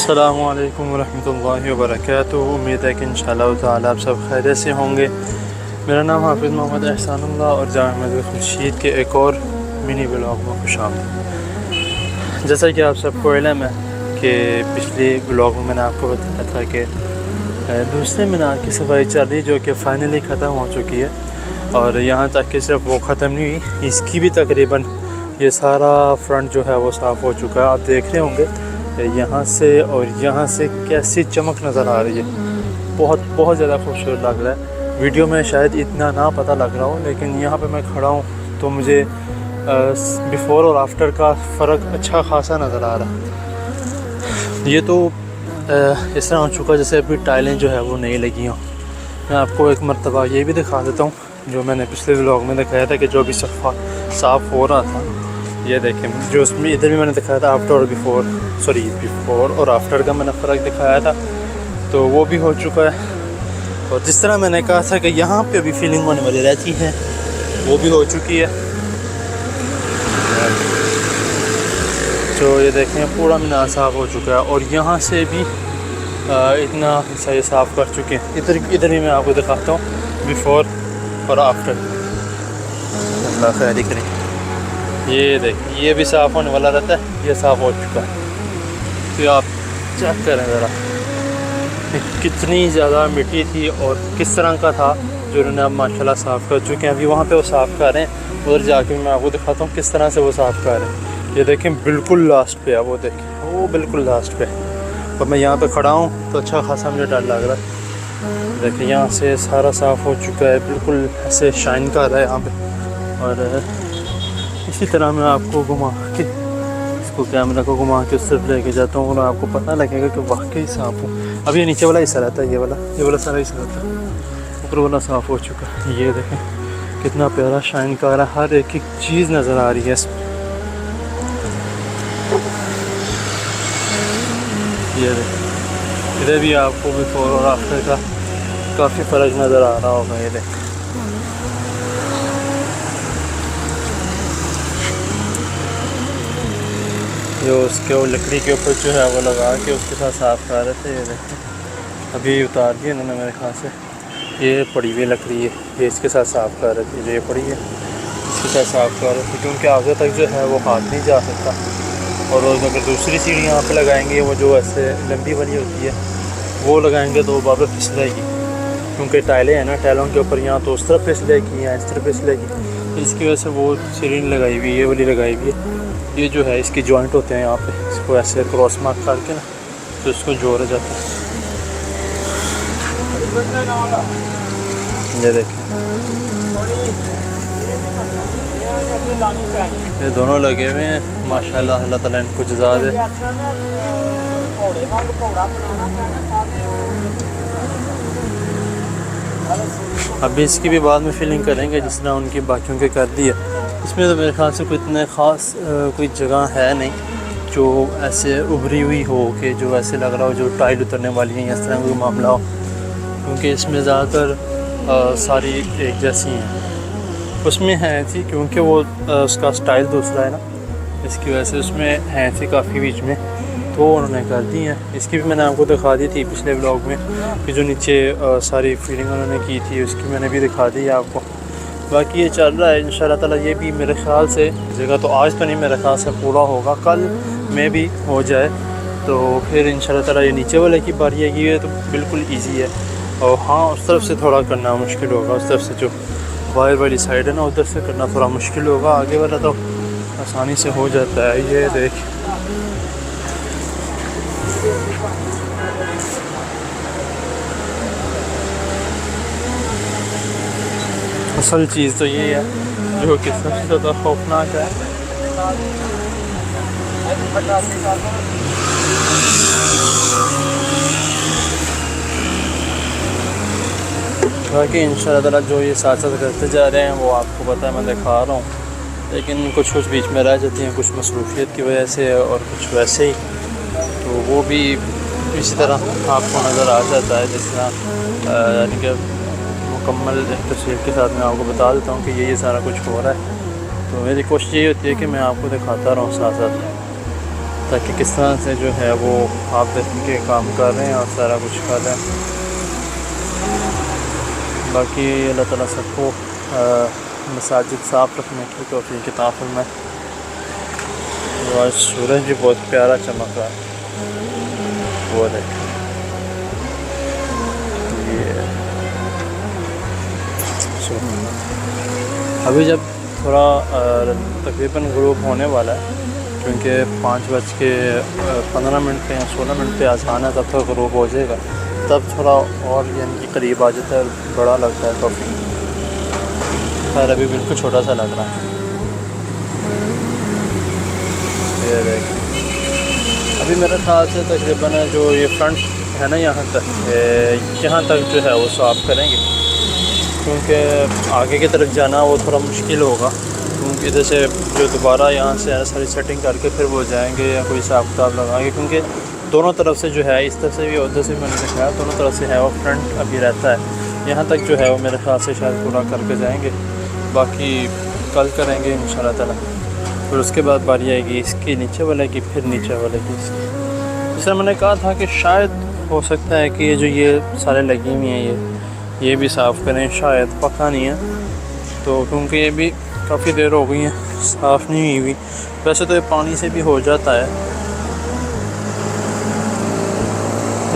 अस्सलामुअलैकुम वरहमतुल्लाहि वबरकातुहू। उम्मीद है कि इंशाअल्लाह ताला आप सब खैरियत से होंगे। मेरा नाम हाफिज़ मोहम्मद एहसानुल्लाह और जामा मस्जिद खुर्शीद के एक और मिनी ब्लॉग में खुशामदीद। जैसा कि आप सबको इल्म है कि पिछले ब्लॉग में मैंने आपको बताया था कि दूसरे मीनार की सफाई चल रही है, जो कि फ़ाइनली ख़त्म हो चुकी है। और यहाँ तक कि सिर्फ वो ख़त्म नहीं हुई, इसकी भी तकरीबन ये सारा फ्रंट जो है वो साफ़ हो चुका है। आप देख रहे होंगे यहाँ से और यहाँ से कैसी चमक नज़र आ रही है। बहुत ज़्यादा खूबसूरत लग रहा है। वीडियो में शायद इतना ना पता लग रहा हो, लेकिन यहाँ पे मैं खड़ा हूँ तो मुझे बिफ़ोर और आफ्टर का फ़र्क अच्छा खासा नज़र आ रहा है। ये तो इस तरह हो चुका जैसे अभी टाइलें जो है वो नहीं लगी हों। मैं आपको एक मरतबा ये भी दिखा देता हूँ जो मैंने पिछले व्लॉग में दिखाया था कि जो भी साफ़ हो रहा था। ये देखें, जो उसमें इधर भी मैंने दिखाया था आफ्टर और बिफ़ोर और आफ्टर का मैंने फ़र्क दिखाया था, तो वो भी हो चुका है। और जिस तरह मैंने कहा था कि यहाँ पे अभी फीलिंग होने वाली रहती है, वो भी हो चुकी है। तो ये देखें पूरा मीनार साफ़ हो चुका है और यहाँ से भी इतना हिस्सा ये साफ़ कर चुके हैं। इधर भी मैं आपको दिखाता हूँ बिफ़ोर और आफ्टर। अल्लाह खैर करें। ये देखिए, ये भी साफ़ होने वाला रहता है, ये साफ़ हो चुका है। तो आप चेक करें ज़रा कितनी ज़्यादा मिट्टी थी और किस तरह का था, जो उन्होंने अब माशाल्लाह साफ़ कर चुके हैं। अभी वहाँ पे वो साफ़ कर रहे हैं, उधर जाके मैं आपको दिखाता हूँ किस तरह से वो साफ़ कर रहे हैं। ये देखें बिल्कुल लास्ट पे है, वो देखें वो बिल्कुल लास्ट पे है। और मैं यहाँ पे खड़ा हूँ तो अच्छा खासा मुझे डर लग रहा है। देखिए यहाँ से सारा साफ़ हो चुका है, बिल्कुल ऐसे शाइन कर रहा है यहाँ पे। और इसी तरह मैं आपको घुमा के इसको कैमरा को घुमा के उस तरफ लेके जाता हूँ और आपको पता लगेगा कि वाकई साफ़ हूँ। अब ये नीचे वाला हिस्सा रहता है, ये वाला सारा हिस्सा रहता है, ऊपर वाला साफ़ हो चुका है। ये देखें कितना प्यारा शाइन कर रहा है, हर एक चीज़ नज़र आ रही है इसमें। ये देखें, इधर भी आपको बिफोर और आफ्टर का काफ़ी फ़र्क नज़र आ रहा होगा। ये देखें जो उसके वो लकड़ी के ऊपर जो है वो लगा के उसके साथ साफ़ कर रहे थे। ये देखें अभी उतार दिया इन्होंने मेरे ख्याल से। ये पड़ी हुई लकड़ी है, ये इसके साथ साफ़ कर रहे थे, जो ये पड़ी है इसके साथ साफ़ कर रहे थे, क्योंकि आगे तक जो है वो हाथ नहीं जा सकता। और अगर दूसरी सीढ़ी यहाँ पे लगाएंगे, वो जो ऐसे लंबी वाली होती है वो लगाएंगे तो बार फिसलेगी, क्योंकि टाइलें हैं ना, टाइलों के ऊपर यहाँ तो उस तरफ फिसलेगी या इस तरफ फिसलेगी। तो इसकी वजह से वो सीढ़ी लगाई हुई है, ये वाली लगाई हुई है। ये जो है इसके जॉइंट होते हैं यहाँ पे, इसको ऐसे क्रॉस मार्क करके ना तो इसको जोड़ा जाता है। ये देखें ये दोनों लगे हुए हैं माशाल्लाह, अल्लाह ताला इनको जज़ा दे। अभी इसकी भी बाद में फिलिंग करेंगे जिस तरह उनकी बाकियों के कर दी है। इसमें तो मेरे ख्याल से कोई इतने ख़ास कोई जगह है नहीं जो ऐसे उभरी हुई हो कि जो ऐसे लग रहा हो जो टाइल उतरने वाली है, इस तरह कोई मामला हो, क्योंकि इसमें ज़्यादातर सारी एक जैसी हैं। उसमें हैं थी क्योंकि वो उसका स्टाइल दूसरा है ना, इसकी वजह से उसमें हैं थी काफ़ी बीच में, तो उन्होंने कर दी हैं। इसकी भी मैंने आपको दिखा दी थी पिछले व्लॉग में कि जो नीचे सारी फीलिंग उन्होंने की थी, उसकी मैंने भी दिखा दी है आपको। बाकी ये चल रहा है इंशाल्लाह ताला। ये भी मेरे ख़्याल से जगह तो आज तो नहीं, मेरे ख़्याल से पूरा होगा, कल में भी हो जाए तो फिर इंशाल्लाह ताला ये नीचे वाले की बारी आएगी। ये तो बिल्कुल ईजी है। और हाँ, उस तरफ से थोड़ा करना मुश्किल होगा, उस तरफ से जो वायर वाली साइड है ना उधर से करना थोड़ा मुश्किल होगा, आगे वाला तो आसानी से हो जाता है। ये देख असल चीज़ तो ये है जो कि सबसे ज़्यादा खौफनाक है। बाकी इंशाल्लाह ताला जो ये साथ साथ करते जा रहे हैं वो आपको पता है, मैं दिखा रहा हूँ, लेकिन कुछ बीच में रह जाती हैं, कुछ मसरूफियत की वजह से और कुछ वैसे ही, तो वो भी इसी तरह आपको नज़र आ जाता है। जिस तरह यानी कि मुकम्मल तफसील के साथ मैं आपको बता देता हूँ कि ये सारा कुछ हो रहा है। तो मेरी कोशिश यही होती है कि मैं आपको दिखाता रहूँ साथ साथ, ताकि किस तरह से जो है वो आप देख के काम कर रहे हैं और सारा कुछ कर रहे हैं। बाकी अल्लाह ताला सबको मसाजिद साफ़ रखने की तौफीक अता फरमाए। तो आज सूरज भी बहुत प्यारा चमक रहा है, वो देखें ये। अभी जब थोड़ा तकरीबन ग्रुप होने वाला है, क्योंकि 5:15 पे या 16 मिनट पे आसान है, तब तक ग्रुप हो जाएगा, तब थोड़ा और यानी कि करीब आ जाता है, बड़ा लगता है काफ़ी। खैर अभी बिल्कुल छोटा सा लग रहा है। ये देख, अभी मेरे ख्याल से तकरीबन जो ये फ्रंट है ना, यहाँ तक जो है वो साफ़ करेंगे, क्योंकि आगे की तरफ जाना वो थोड़ा मुश्किल होगा, क्योंकि इधर से जो दोबारा यहाँ से सारी सेटिंग करके फिर वो जाएंगे या कोई हिसाब किताब लगाएंगे, क्योंकि दोनों तरफ से जो है, इस तरफ से भी उधर से भी मैंने दिखाया, दोनों तरफ से है वो फ्रंट अभी रहता है। यहाँ तक जो है वो मेरे ख्याल से शायद पूरा करके जाएंगे, बाकी कल करेंगे इंशाल्लाह ताला। फिर उसके बाद बारी आएगी इसकी नीचे वाले की, फिर नीचे वाले की। जैसे मैंने कहा था कि शायद हो सकता है कि ये जो ये सारे लगी हुई हैं ये भी साफ़ करें, शायद पता नहीं है। तो क्योंकि ये भी काफ़ी देर हो गई है साफ़ नहीं हुई। वैसे तो ये पानी से भी हो जाता है,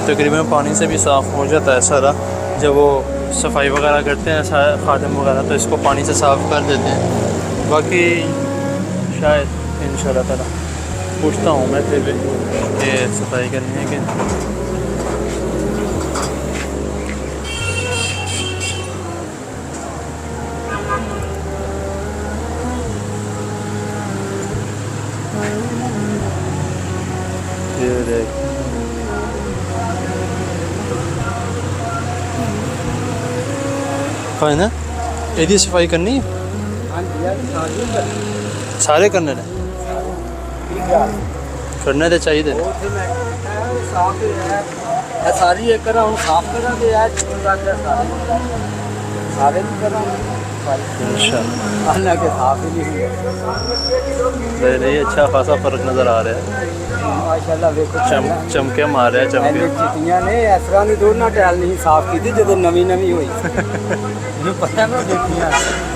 तकरीबन पानी से भी साफ़ हो जाता है सारा। जब वो सफाई वगैरह करते हैं खादिम वगैरह, तो इसको पानी से साफ़ कर देते हैं। बाकी शायद इंशाल्लाह ताला पूछता हूँ मैं फिर भी कि सफाई करनी है कि है ना, यदि सफाई करनी है सारे करने ने करने तो चाहिए सारी एक साफ करा सारे हालांकि साफ ही नहीं। अच्छा खासा फर्क नज़र आ रहा है माशाल्लाह। देखो चमके मार रहे हैं, चमके चिट्टियां ने इस तरह की दोनों टैल नहीं साफ की थी जो नवी नवी हुई। पता मैं देखिया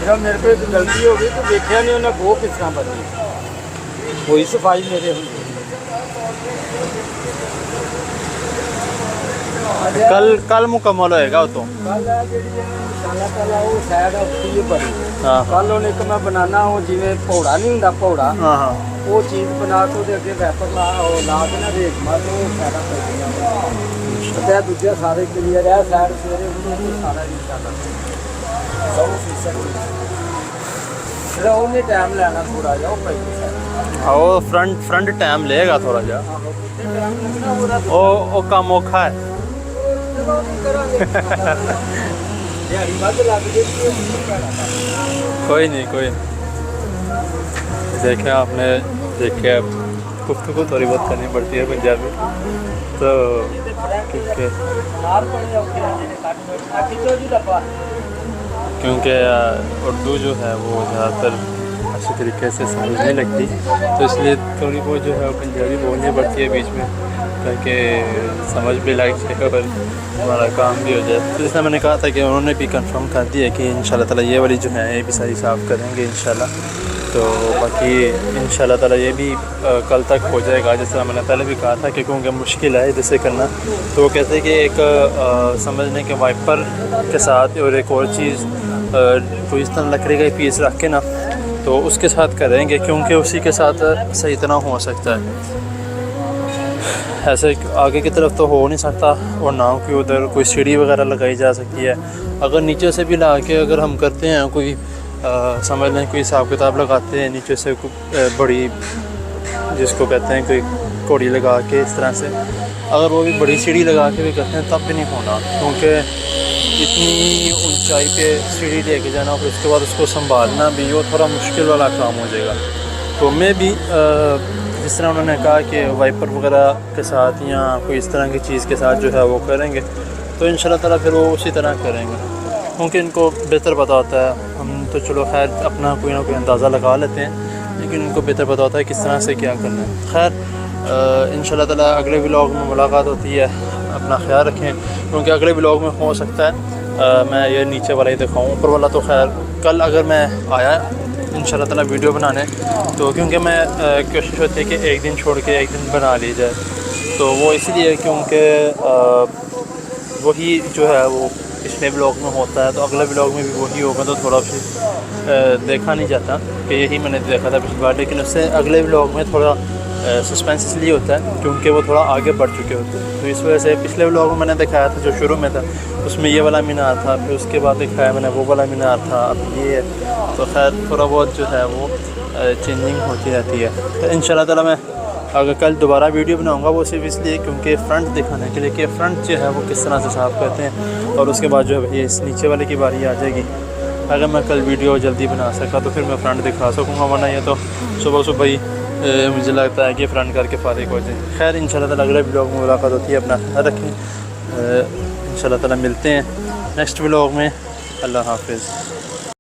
जब मेरे को एक गलती हो गई तो देखा नहीं उन्हें वो किस तरह बनी, वही सफाई मेरे हुई। कल मुकम्मल होएगा तो कल एक मैं बनाना वो जिमें पौड़ा नहीं होंगे पौड़ा, वो चीज़ बना के अगे वैपर ला के ना रेत मार सारा दूसरा सारे क्लीयर है सैड सवेरे सारा उन्हें टाइम लेना थोड़ा जा वो फ्रंट टाइम लेगा थोड़ा जा, वो काम औखा है। कोई नहीं देखे आपने देखे, अब गुफ्तगू थोड़ी बहुत करनी पड़ती है पंजाबी तो, क्योंकि उर्दू जो है वो ज़्यादातर अच्छी तरीके से समझ नहीं लगती, तो इसलिए थोड़ी बहुत जो है पंजाबी बोलनी पड़ती है बीच में, ताकि समझ भी लग जाए और हमारा काम भी हो जाए। तो जैसा मैंने कहा था कि उन्होंने भी कंफर्म कर दिया कि इंशाल्लाह ताला ये वाली जो है ये भी सारी साफ़ करेंगे इंशाल्लाह। तो बाकी इंशाल्लाह ताला ये भी कल तक हो जाएगा। जैसा मैंने पहले भी कहा था कि क्योंकि मुश्किल है इधर से करना, तो वो कहते हैं कि एक समझने के वाइपर के साथ और एक और चीज़ कोई इस तरह लकड़ी का पीस रख के ना, तो उसके साथ करेंगे, क्योंकि उसी के साथ सही तरह हो सकता है। ऐसे आगे की तरफ तो हो नहीं सकता, और ना कि उधर कोई सीढ़ी वगैरह लगाई जा सकती है। अगर नीचे से भी ला के अगर हम करते हैं कोई समझ लें कोई हिसाब किताब लगाते हैं नीचे से बड़ी जिसको कहते हैं कोई कोड़ी लगा के इस तरह से, अगर वो भी बड़ी सीढ़ी लगा के भी करते हैं तब भी नहीं होना, क्योंकि इतनी ऊंचाई पे सीढ़ी लेके जाना फिर उसके बाद उसको संभालना भी वो थोड़ा मुश्किल वाला काम हो जाएगा। तो मैं भी जिस तरह उन्होंने कहा कि वाइपर वगैरह के साथ या कोई इस तरह की चीज़ के साथ जो है वो करेंगे, तो इंशाल्लाह ताला फिर वो उसी तरह करेंगे, क्योंकि इनको बेहतर पता होता है। हम तो चलो खैर अपना कोई ना कोई अंदाज़ा लगा लेते हैं, लेकिन इनको बेहतर पता होता है किस तरह से क्या करना है। खैर इंशाल्लाह ताला अगले व्लॉग में मुलाकात होती है। अपना ख्याल रखें, क्योंकि अगले व्लॉग में हो सकता है मैं ये नीचे वाला ही दिखाऊँ, ऊपर वाला तो खैर कल अगर मैं आया इंशाल्लाह ताला वीडियो बनाने, तो क्योंकि मैं कोशिश होती है कि एक दिन छोड़ के एक दिन बना ली जाए, तो वो इसलिए क्योंकि वही जो है वो पिछले ब्लॉग में होता है, तो अगले ब्लॉग में भी वही होगा, तो थोड़ा फिर देखा नहीं जाता कि यही मैंने देखा था पिछली बार। लेकिन उससे अगले ब्लॉग में थोड़ा सस्पेंस इसलिए होता है क्योंकि वो थोड़ा आगे बढ़ चुके होते हैं, तो इस वजह से पिछले ब्लॉग में मैंने दिखाया था जो शुरू में था उसमें ये वाला मीनार था, फिर उसके बाद दिखाया मैंने वो वाला मीनार था, अब ये है। तो खैर थोड़ा बहुत जो है वो चेंजिंग होती रहती है। तो इंशाल्लाह ताला मैं अगर कल दोबारा वीडियो बनाऊंगा वो सिर्फ इसलिए क्योंकि फ़्रंट दिखाने के लिए कि फ़्रंट जो है वो किस तरह से साफ़ करते हैं, और उसके बाद जो है ये इस नीचे वाले की बारी आ जाएगी। अगर मैं कल वीडियो जल्दी बना सका तो फिर मैं फ़्रंट दिखा सकूँगा, वरना ये तो सुबह सुबह ही मुझे लगता है कि फ़्रंट करके फारिग हो जाए। खैर इंशाल्लाह ताला अगले व्लॉग में मुलाकात होती है, अपना ख्याल रखें। इंशाल्लाह ताला मिलते हैं नेक्स्ट व्लॉग में। अल्लाह हाफ़िज़।